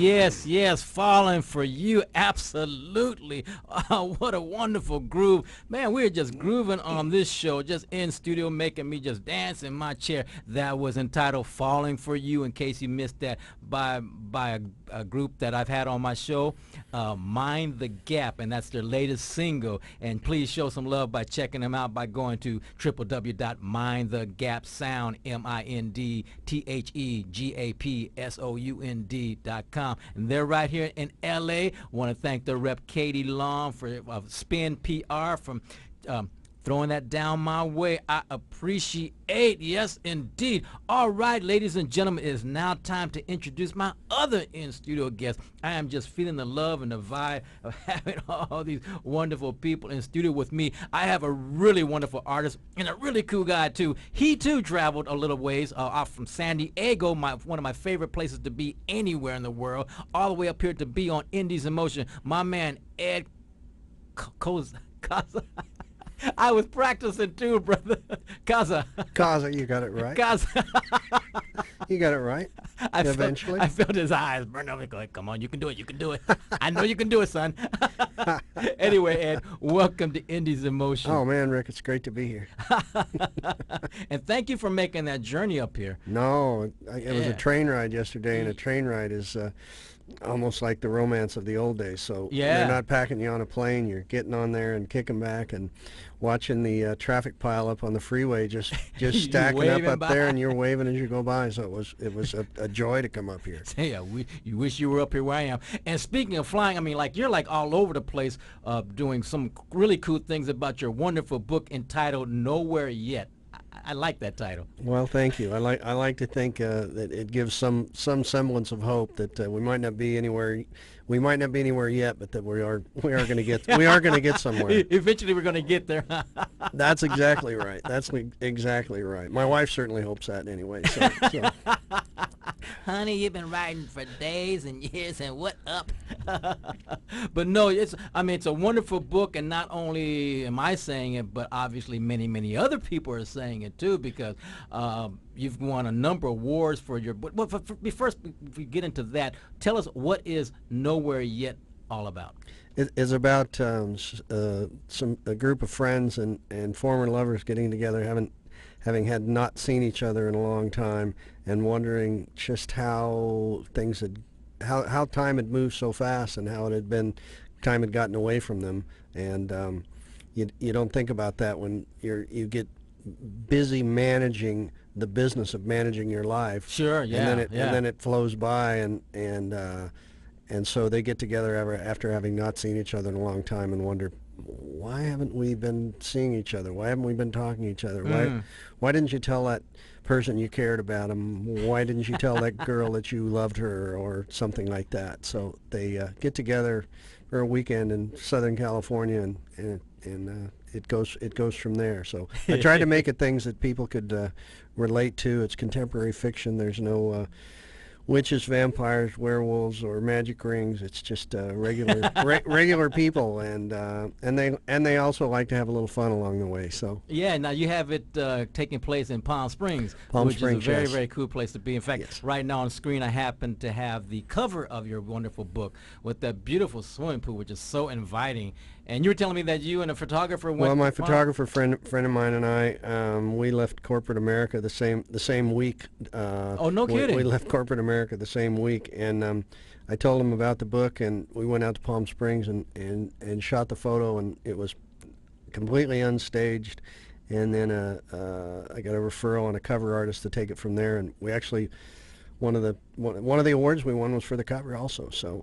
Yes, yes, falling for you, absolutely. What a wonderful groove. Man, we're just grooving on this show, just in studio, making me just dance in my chair. That was entitled Falling for You, in case you missed that, by a group that I've had on my show, Mind the Gap, and that's their latest single. And please show some love by checking them out by going to www.mindthegapsound, mindthegapsound.com. And they're right here in LA. Want to thank the rep Katie Long for Spin PR from throwing that down my way. I appreciate. Yes, indeed. All right, ladies and gentlemen, it is now time to introduce my other in-studio guest. I am just feeling the love and the vibe of having all these wonderful people in studio with me. I have a really wonderful artist and a really cool guy, too. He, too, traveled a little ways off from San Diego, one of my favorite places to be anywhere in the world, all the way up here to be on Indies in Motion. My man, Ed Cozza. I was practicing too, brother. Cozza. Cozza, you got it right. Cozza. You got it right. Eventually. I felt his eyes burn up. Like, come on, you can do it. You can do it. I know you can do it, son. Anyway, Ed, welcome to Indies in Motion. Oh, man, Rick, it's great to be here. And thank you for making that journey up here. No, it was a train ride yesterday, and a train ride is almost like the romance of the old days. So they're not packing you on a plane. You're getting on there and kicking back and watching the traffic pile up on the freeway, just stacking up there, and you're waving as you go by. So it was a joy to come up here. Yeah, you wish you were up here where I am. And speaking of flying, I mean, like, you're like all over the place doing some really cool things about your wonderful book entitled Nowhere Yet. I like that title. Well, thank you. I like to think that it gives some semblance of hope that we might not be anywhere yet, but that we are going to get somewhere. Eventually, we're going to get there. That's exactly right. That's exactly right. My wife certainly hopes that anyway. So. Honey, you've been writing for days and years, and what up? But no, it's a wonderful book, and not only am I saying it, but obviously many other people are saying it too, because you've won a number of awards for your book. Well, first, if we get into that, tell us, what is Nowhere Yet all about? It is about a group of friends and former lovers getting together, having had not seen each other in a long time, and wondering just how time had moved so fast, and how time had gotten away from them. And you don't think about that when you get busy managing the business of managing your life. Sure, yeah. And then it flows by, and so they get together after having not seen each other in a long time, and wonder, why haven't we been seeing each other? Why haven't we been talking to each other? Why didn't you tell that person you cared about him? Why didn't you tell that girl that you loved her, or something like that? So they get together for a weekend in Southern California, and it goes from there. So I tried to make it things that people could relate to. It's contemporary fiction. There's no witches, vampires, werewolves, or magic rings. It's just regular people, and they also like to have a little fun along the way. So yeah, now you have it taking place in Palm Springs, which is a very very cool place to be. In fact, right now on screen I happen to have the cover of your wonderful book with that beautiful swimming pool, which is so inviting. And you were telling me that you and a photographer went. Well, my photographer friend of mine and I, we left corporate America the same week. Oh, no kidding! We left corporate America the same week, and I told him about the book, and we went out to Palm Springs and shot the photo, and it was completely unstaged. And then I got a referral on a cover artist to take it from there, and we actually. One of the awards we won was for the cover also, so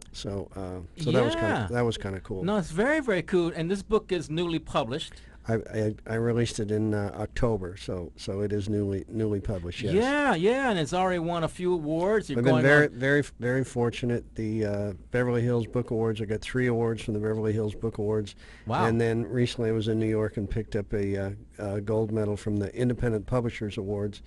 that was kind of cool. No, it's very very cool, and this book is newly published. I released it in October, so it is newly published. Yes. Yeah, and it's already won a few awards. I've been very fortunate. The Beverly Hills Book Awards. I got 3 awards from the Beverly Hills Book Awards. Wow. And then recently I was in New York and picked up a gold medal from the Independent Publishers Awards,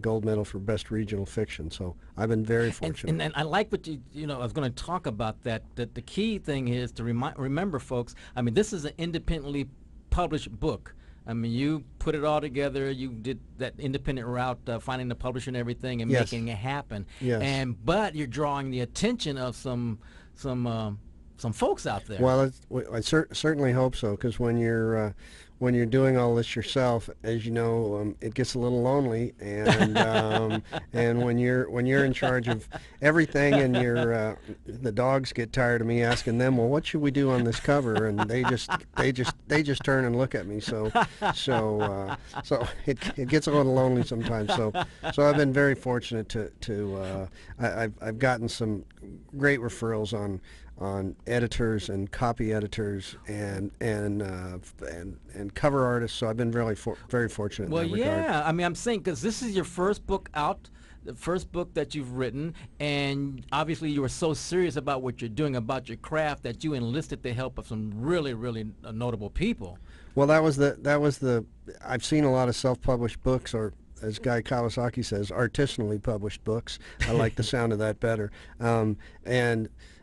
gold medal for Best Regional Fiction. So I've been very fortunate. And I like what you know. I was going to talk about that. That the key thing is to remember, folks. I mean, this is an independently published book. I mean, you put it all together. You did that independent route, finding the publisher and everything, and Yes. making it happen. Yes. But you're drawing the attention of some folks out there. Well, I certainly hope so, because when you're doing all this yourself, as you know, it gets a little lonely, and and when you're in charge of everything, and the dogs get tired of me asking them, well, what should we do on this cover, and they just turn and look at me. So it gets a little lonely sometimes. So I've been very fortunate to I've gotten some great referrals on editors and copy editors and cover artists. So I've been very fortunate in that regard. Yeah. I mean, I'm saying, because this is your first book out, the first book that you've written, and obviously you were so serious about what you're doing, about your craft, that you enlisted the help of some really, really notable people. Well, that was the I've seen a lot of self-published books, or as Guy Kawasaki says, artisanally published books. I like the sound of that better.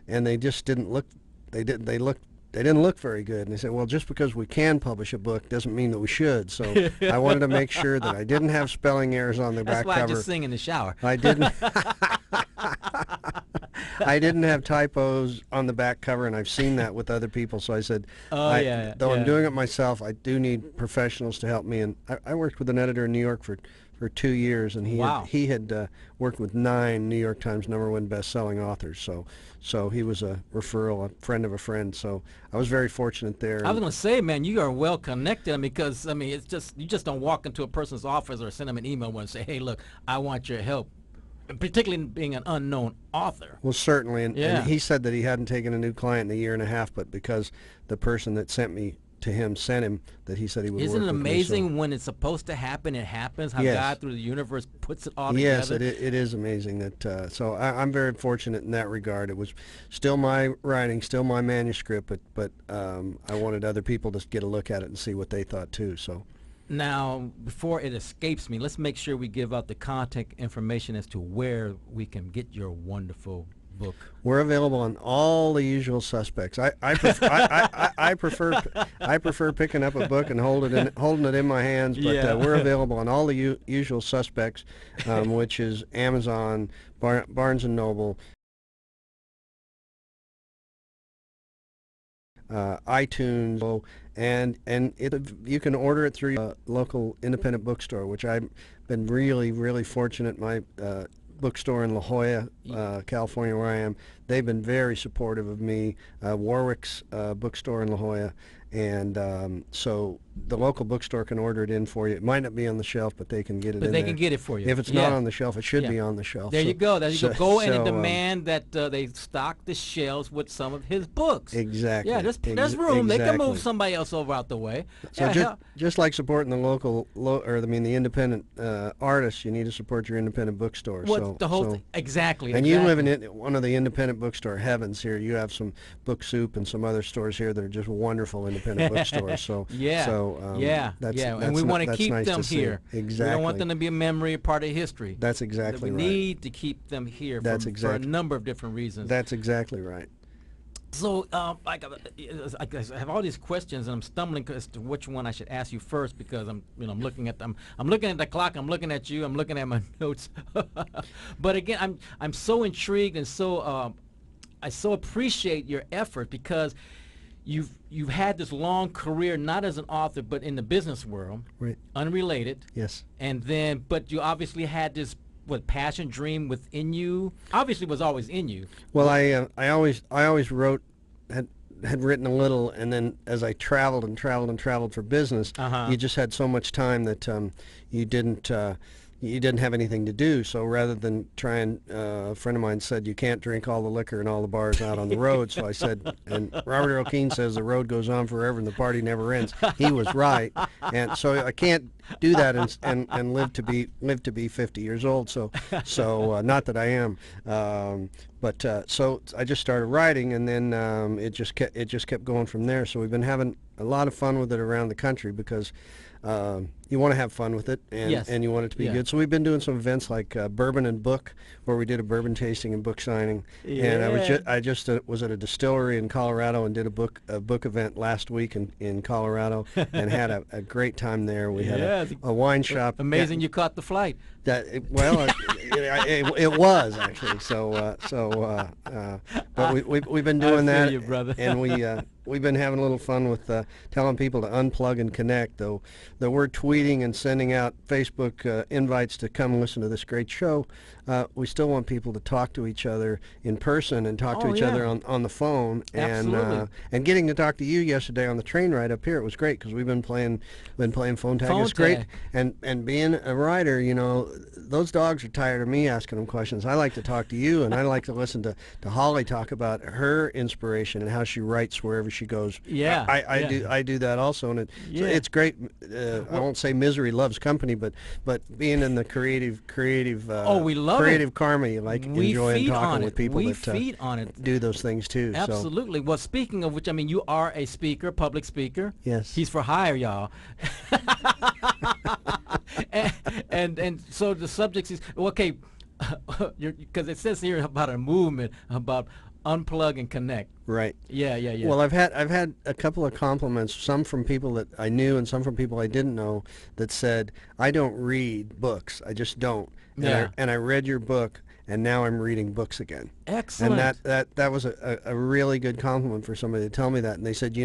And they just didn't look. They didn't look very good. And they said, well, just because we can publish a book doesn't mean that we should. So I wanted to make sure that I didn't have spelling errors on the back cover. That's why I just sing in the shower. I didn't. I didn't have typos on the back cover, and I've seen that with other people. So I said, though I'm doing it myself, I do need professionals to help me. And I worked with an editor in New York for 2 years, and he had worked with 9 New York Times #1 best-selling authors. So he was a referral, a friend of a friend. So I was very fortunate there. I was going to say, man, you are well connected, because I mean, it's just, you just don't walk into a person's office or send them an email and say, hey, look, I want your help, particularly being an unknown author. Well, certainly, and he said that he hadn't taken a new client in a year and a half, but because the person that sent him, that he said he would work with me. Isn't it amazing when it's supposed to happen, it happens, how God through the universe puts it all together? Yes, it is amazing that, so I'm very fortunate in that regard. It was still my writing, still my manuscript, but I wanted other people to get a look at it and see what they thought too. So now, before it escapes me, let's make sure we give out the contact information as to where we can get your wonderful book. We're available on all the usual suspects. I prefer picking up a book and holding it in my hands, but we're available on all the usual suspects, which is Amazon, Barnes and Noble, iTunes, and you can order it through your local independent bookstore, which I've been really fortunate. My bookstore in La Jolla, California, where I am, they've been very supportive of me. Warwick's bookstore in La Jolla, and so the local bookstore can order it in for you. It might not be on the shelf, but they can get it in there. But they can get it for you. If it's not on the shelf, it should be on the shelf. There you go. There you go. And demand that they stock the shelves with some of his books. Exactly. Yeah, there's room. They can move somebody else over out the way. So just like supporting the local, the independent artists, you need to support your independent bookstore. The whole thing. Exactly. And you live in one of the independent bookstore heavens here. You have some Book Soup and some other stores here that are just wonderful independent bookstores. So and we want to keep them here. Exactly. We don't want them to be a memory, a part of history. That's exactly right. We need to keep them here for a number of different reasons. That's exactly right. So, I have all these questions, and I'm stumbling as to which one I should ask you first, because I'm looking at them. I'm looking at the clock. I'm looking at you. I'm looking at my notes. But again, I'm so intrigued, and so I so appreciate your effort, because you've had this long career, not as an author, but in the business world, right? Unrelated. Yes. And then, but you obviously had this passion, dream within you. Obviously, was always in you. Well, I always wrote, had written a little, and then as I traveled for business, you just had so much time that you didn't have anything to do. So rather than try and, a friend of mine said, you can't drink all the liquor in all the bars out on the road. So I said, and Robert Earl Keen says the road goes on forever and the party never ends. He was right. And so I can't do that and live to be 50 years old. So not that I am, but so I just started writing, and then it just kept going from there. So we've been having a lot of fun with it around the country because you want to have fun with it, and Yes. and you want it to be Yeah. good. So we've been doing some events like Bourbon and Book, where we did a bourbon tasting and book signing. And I just was at a distillery in Colorado and did a book event last week in Colorado, and had a great time there. We had Yeah. a wine shop. Amazing you caught the flight. It was actually but we've been doing I feel that, you, brother. and we've been having a little fun with telling people to unplug and connect. Though we're tweeting and sending out Facebook invites to come listen to this great show, we still want people to talk to each other in person and talk to each other on the phone. Absolutely. And getting to talk to you yesterday on the train ride up here, it was great because we've been playing phone tag. It's great, and being a writer, those dogs are tired of me asking them questions. I like to talk to you, and I like to listen to Holly talk about her inspiration and how she writes wherever she goes. Yeah, I do that also, and it's great. I won't say misery loves company, but being in the creative we love creative it. karma, you like enjoying talking with people We that feed on it. do those things too. Absolutely. Well, speaking of which, I mean, you are a speaker, public speaker. Yes. He's for hire, y'all. and so the subject is okay, because it says here about a movement about unplug and connect. Right. Yeah. Well, I've had a couple of compliments, some from people that I knew and some from people I didn't know, that said, I don't read books. I just don't. And I read your book, and now I'm reading books again. Excellent. And that was a really good compliment for somebody to tell me that. And they said,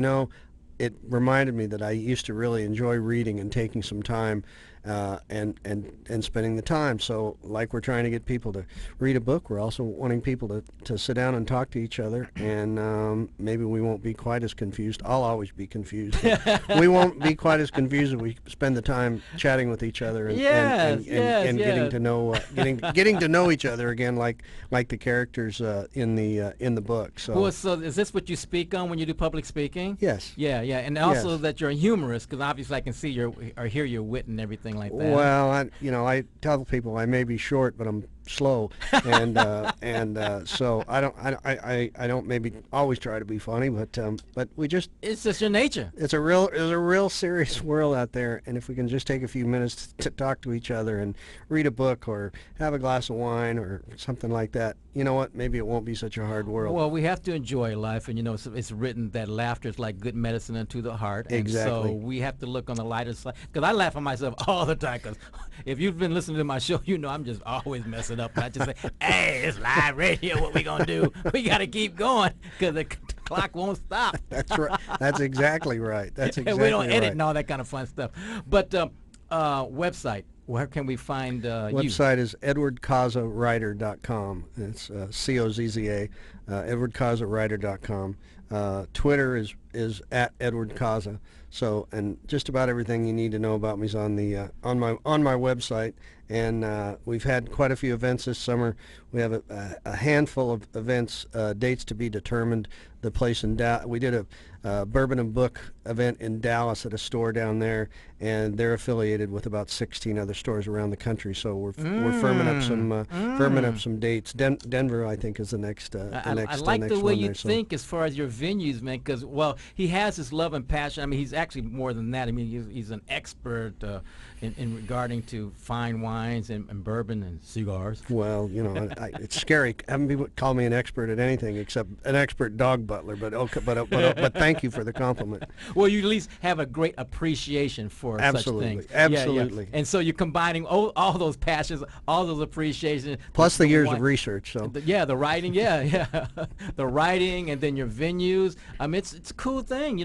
it reminded me that I used to really enjoy reading and taking some time and spending the time. So like we're trying to get people to read a book, we're also wanting people to sit down and talk to each other, and maybe we won't be quite as confused. I'll always be confused. We won't be quite as confused if we spend the time chatting with each other and getting to know getting to know each other again, like the characters in the book. So so is this what you speak on when you do public speaking? Yes. Yeah, and also that you're a humorist, because obviously I can see or hear your wit and everything like that. Well, I tell people I may be short, but I'm slow, and so I don't maybe always try to be funny, but we just, it's just your nature. It's a real serious world out there, and if we can just take a few minutes to talk to each other and read a book or have a glass of wine or something like that, you know what? Maybe it won't be such a hard world. Well, we have to enjoy life, and it's written that laughter is like good medicine unto the heart. And exactly. so we have to look on the lighter side, because I laugh at myself all the time. Because if you've been listening to my show, I'm just always messing up. And I just say, "Hey, it's live radio. What we gonna do? We gotta keep going because the clock won't stop." That's right. That's exactly right. That's exactly and we don't edit right. and all that kind of fun stuff. But website. Where can we find website is edwardcozzawriter.com. It's Cozza, edwardcozzawriter.com. Twitter is at Edward Cozza. So, and just about everything you need to know about me is on the on my website. And we've had quite a few events this summer. We have a handful of events, dates to be determined. The place in Dallas, we did a Bourbon and Book event in Dallas at a store down there, and they're affiliated with about 16 other stores around the country. So we're firming up some dates. Denver, I think, is the next. I like the way you think as far as your venues, man. Because he has his love and passion. I mean, he's actually more than that. I mean, he's an expert in regarding to fine wines and bourbon and cigars. Well, it's scary having people call me an expert at anything except an expert dog butler. But thank you for the compliment. Well, you at least have a great appreciation for such things. Absolutely. And so you're combining all those passions, all those appreciations. Plus the years of research. So the writing, the writing, and then your venues. I mean, it's a cool thing.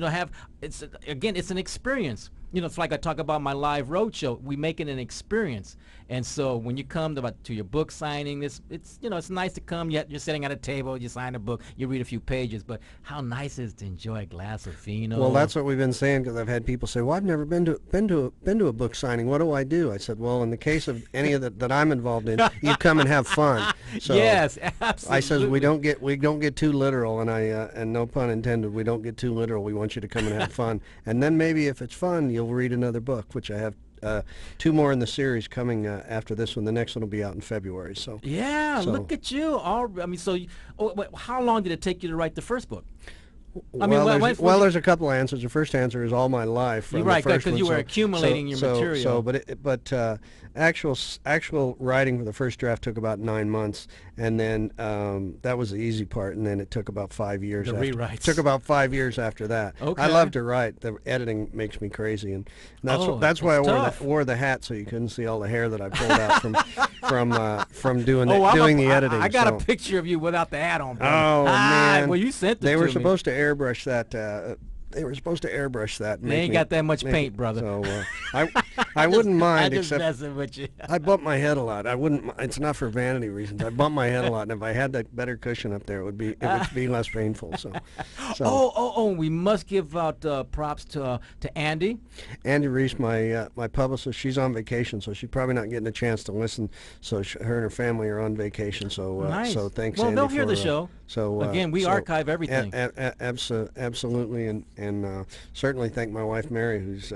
It's an experience. It's like I talk about my live road show. We make it an experience. And so when you come to your book signing, it's nice to come. You're sitting at a table, you sign a book, you read a few pages. But how nice is it to enjoy a glass of vino? Well, that's what we've been saying, because I've had people say, "Well, I've never been to a book signing. What do I do?" I said, "Well, in the case of any of that I'm involved in, you come and have fun." So yes, absolutely. I says we don't get too literal, and no pun intended, we don't get too literal. We want you to come and have fun, and then maybe if it's fun, you'll read another book, which I have two more in the series coming after this one. The next one will be out in February. So Yeah, look at you. I mean, so how long did it take you to write the first book? I mean, there's a couple of answers. The first answer is all my life. You're right, because you were accumulating your material. But actual writing for the first draft took about 9 months, and then that was the easy part, and then it took about 5 years. The rewrites. Took about 5 years after that. Okay. I love to write. The editing makes me crazy, and that's why I wore the hat, so you couldn't see all the hair that I pulled out from doing the editing. I got a picture of you without the hat on, brother. Oh man! Well, you sent it to me. They were supposed to airbrush that. They were supposed to airbrush that. They ain't got that much paint, brother. So I wouldn't mind. I'm just except messing with you. I bump my head a lot. I wouldn't. It's not for vanity reasons. I bump my head a lot, and if I had that better cushion up there, it would be less painful. So. We must give out props to Andy. Andy Reese, my publicist. She's on vacation, so she's probably not getting a chance to listen. So her and her family are on vacation. So nice. So thanks. Well, Andy, they'll hear the show. So again, we archive everything. Absolutely, and certainly thank my wife Mary, who's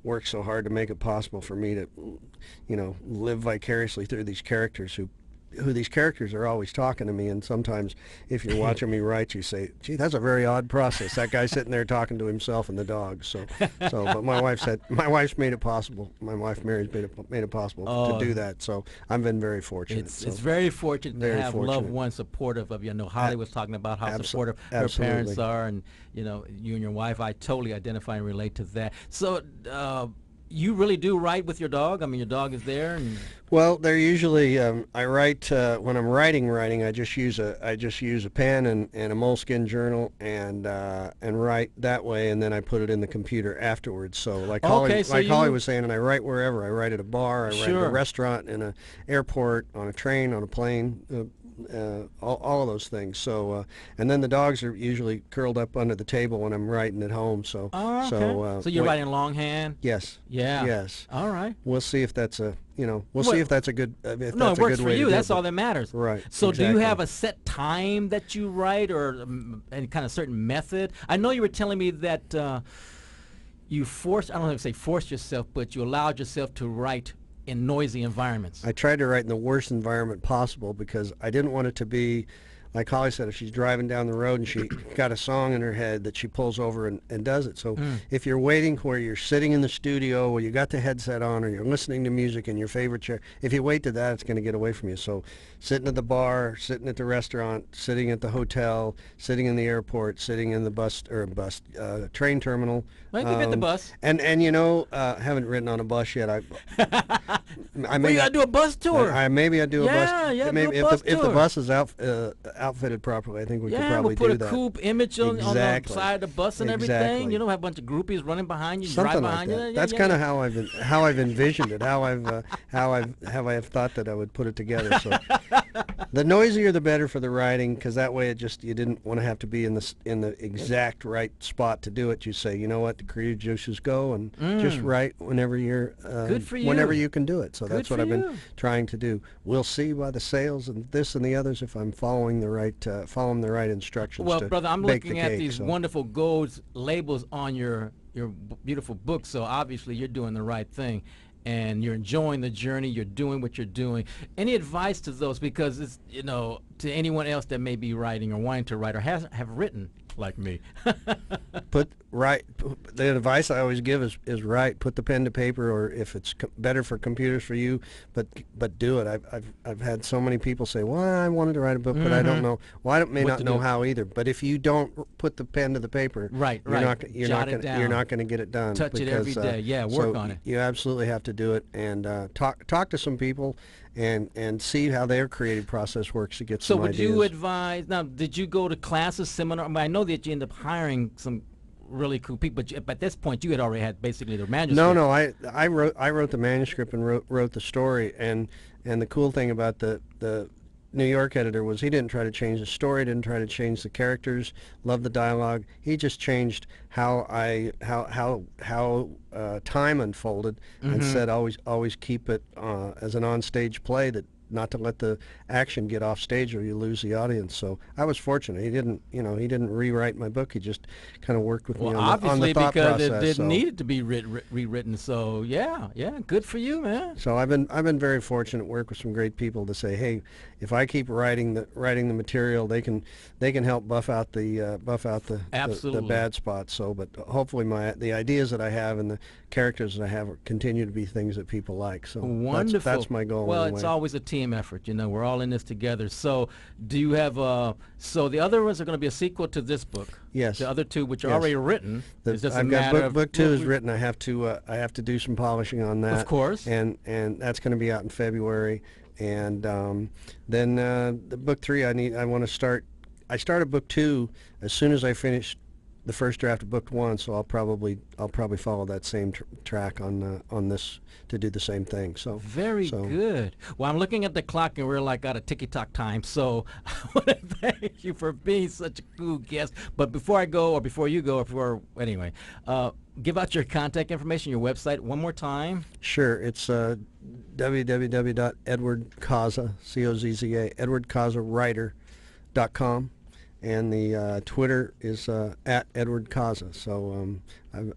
worked so hard to make it possible for me to, live vicariously through these characters who these characters are always talking to me, and sometimes if you're watching me write, you say, gee, that's a very odd process, that guy sitting there talking to himself and the dog. But my wife's made it possible. My wife Mary's made it possible to do that, so I've been very fortunate. It's very fortunate to have loved ones supportive of you. I know Holly was talking about how supportive her parents are, and you and your wife, I totally identify and relate to that. So you really do write with your dog? I mean, your dog is there, and well, they're usually I write when I'm writing. I just use a pen and a moleskin journal and write that way, and then I put it in the computer afterwards. So like Holly was saying, and I write wherever. I write at a bar, I write at a restaurant, in an airport, on a train, on a plane. All of those things. So and then the dogs are usually curled up under the table when I'm writing at home. So so you're writing longhand? Yes. Yeah. Yes. All right. We'll see if that's a see if that's a good. If no, that's it works a good for way you. to That's do it. all that matters. Right. So exactly. do you have a set time that you write, or any kind of certain method? I know you were telling me that you forced. I don't know if you say forced yourself, but you allowed yourself to write in noisy environments. I tried to write in the worst environment possible because I didn't want it to be, like Holly said, if she's driving down the road and she got a song in her head that she pulls over and does it. So if you're waiting where you're sitting in the studio or you got the headset on or you're listening to music in your favorite chair, if you wait to that, it's going to get away from you. So sitting at the bar, sitting at the restaurant, sitting at the hotel, sitting in the airport, sitting in the train terminal. Well, you get the bus. And I haven't written on a bus yet. I you got to do a bus tour. Maybe I do a bus. Yeah, maybe do a bus if the tour. bus is outfitted properly, I think we could probably do that. Yeah, we'll put a coupe image on the side of the bus and everything. Have a bunch of groupies running behind you, something drive like behind that. you. That's kind of how I've envisioned it. How I have thought that I would put it together. So the noisier the better for the writing, because that way you didn't want to have to be in the exact right spot to do it. You say, you know what, the creative juices go and just write whenever you're good for you. Whenever you can do it. So that's good what I've been you. trying to do. We'll see by the sales and this and the others if I'm following the right instructions. Well, to brother, I'm bake looking the at cake, these so. wonderful gold labels on your beautiful book. So obviously you're doing the right thing, and you're enjoying the journey. You're doing what you're doing. Any advice to those, because it's to anyone else that may be writing or wanting to write or have written like me? The advice I always give is write. Put the pen to paper, or if it's better for computers for you, but do it. I've had so many people say, well, I wanted to write a book, but I don't know. Well, I may not know how either. But if you don't put the pen to the paper, you're not going to get it done. Touch it every day. Yeah, work on it. You absolutely have to do it, and talk to some people and see how their creative process works to get some ideas. So would you advise, now, did you go to classes, seminar? I mean, I know that you ended up hiring some really cool people, but at this point you had already had basically the manuscript. No, I wrote the manuscript and wrote the story, and the cool thing about the New York editor was he didn't try to change the story, didn't try to change the characters, loved the dialogue. He just changed how time unfolded and said always keep it as an on-stage play not to let the action get off stage or you lose the audience. So I was fortunate. He didn't, you know, he didn't rewrite my book. He just kind of worked with me on the thought obviously because process. it didn't So, need it to be rewritten. So yeah, good for you, man. so I've been very fortunate. Work with some great people to say, hey, if I keep writing the material, they can help buff out the Absolutely. the bad spots. So, but hopefully the ideas that I have and the characters that I have continue to be things that people like. So Wonderful. That's my goal. Well, anyway. it's always a team effort. You know, we're all in this together. So, do you have so the other ones are going to be a sequel to this book? Yes. The other two, which are Yes. already written, is just a I've matter got of book 2 is written. I have to do some polishing on that. Of course. And that's going to be out in February. And then the book 3, I want to start. I started book 2 as soon as I finished the first draft of book 1, so I'll probably follow that same track on this to do the same thing. So very good. Well, I'm looking at the clock and we're like out of ticky-tock time. So I want to thank you for being such a cool guest. But before I go, or before you go, or before anyway, give out your contact information, your website one more time. Sure, it's www.edwardcozza, C-O-Z-Z-A, edwardcozzawriter.com. And the Twitter is at Edward Cozza. So I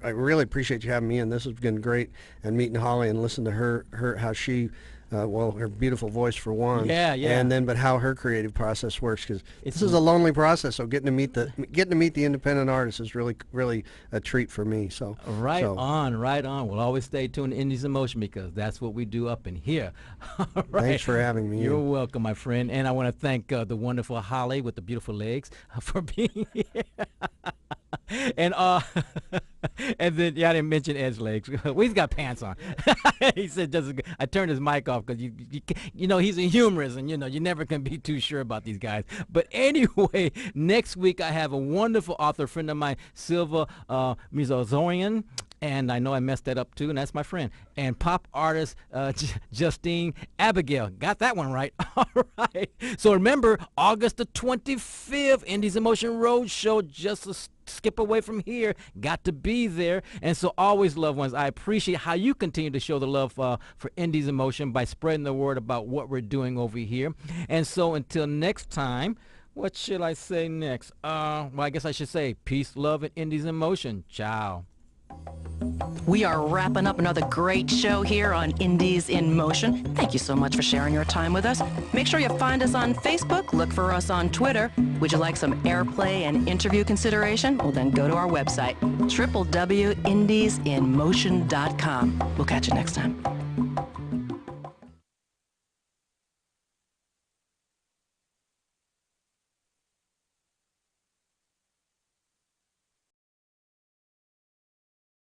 really appreciate you having me in. This has been great, and meeting Holly and listening to her how she her beautiful voice for one. Yeah. And then, but how her creative process works, because this is a lonely process. So getting to meet the independent artist is really a treat for me. So right on. We'll always stay tuned to Indies in Motion because that's what we do up in here. All right. Thanks for having me. You're welcome, my friend. And I want to thank the wonderful Holly with the beautiful legs for being here. And and then I didn't mention Ed's legs. Well, he's got pants on. He said I turned his mic off because you know he's a humorist, and you know you never can be too sure about these guys. But anyway, next week I have a wonderful author friend of mine, Silva Mizozorian. And I know I messed that up too, and that's my friend. And pop artist Justine Abigail. Got that one right. All right. So remember, August the 25th, Indies in Motion Roadshow, just a skip away from here. Got to be there. And so always, loved ones, I appreciate how you continue to show the love for Indies in Motion by spreading the word about what we're doing over here. And so until next time, what should I say next? Well, I guess I should say peace, love, and Indies in Motion. Ciao. We are wrapping up another great show here on Indies in Motion. Thank you so much for sharing your time with us. Make sure you find us on Facebook. Look for us on Twitter. Would you like some airplay and interview consideration? Well, then go to our website, www.indiesinmotion.com. We'll catch you next time.